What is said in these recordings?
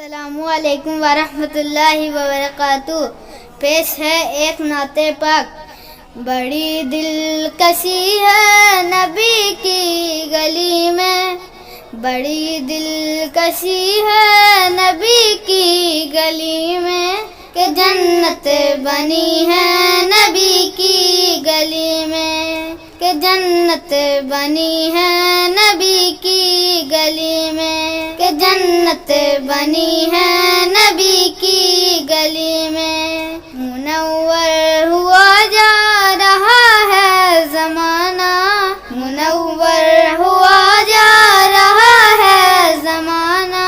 السلام علیکم ورحمۃ اللہ وبرکاتہ۔ پیش ہے ایک نعت پاک۔ بڑی دلکشی ہے نبی کی گلی میں، بڑی دلکشی ہے نبی کی گلی میں، کہ جنت بنی ہے نبی کی گلی میں، کہ جنت بنی ہے نبی کی گلی میں، کہ جنت بنی ہے نبی کی گلی میں۔ منور ہوا جا رہا ہے زمانہ، منور ہوا جا رہا ہے زمانہ،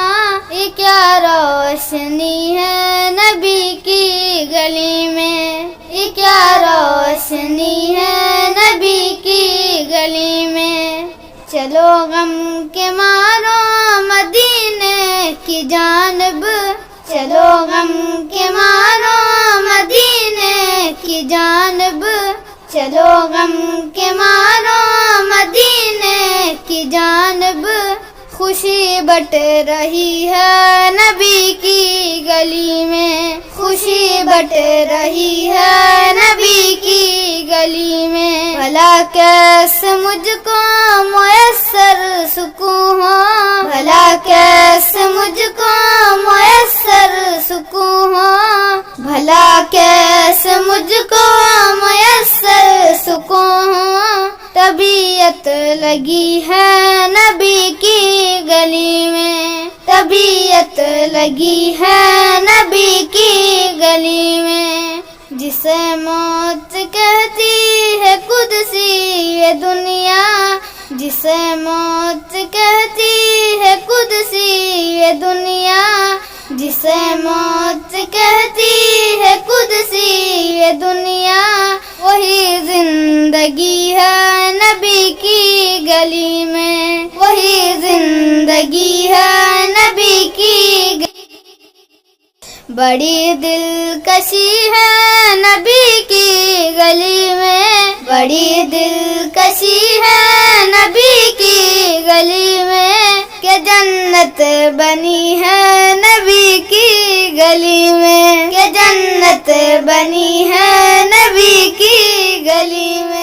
یہ کیا روشنی ہے نبی کی گلی میں، یہ کیا روشنی ہے نبی کی گلی میں۔ چلو غم کے مارو مدینے کی جانب، چلو غم کے مارو مدینے کی جانب، چلو غم کے مارو مدینے کی جانب، خوشی بٹ رہی ہے نبی کی گلی میں، خوشی بٹ رہی ہے نبی کی گلی میں۔ بھلا کیسے مجھ کو میسر سکون ہو، بھلا کیسے مجھ کو میسر سکون ہو، بھلا کیسے مجھ کو میسر سکون ہو، طبیعت لگی ہے نبی کی گلی میں، طبیعت لگی ہے نبی کی گلی میں۔ جسے موت کہتی ہے قدسی یہ دنیا، جسے موت کہتی ہے قدسی یہ دنیا، جسے موت کہتی ہے قدسی یہ دنیا، وہی زندگی ہے نبی کی گلی میں، وہی زندگی ہے نبی کی گلی۔ بڑی دلکشی ہے نبی کی گلی میں، بڑی دلکشی ہے نبی کی گلی میں، کہ جنت بنی ہے نبی کی گلی میں، کہ جنت بنی ہے نبی کی گلی میں۔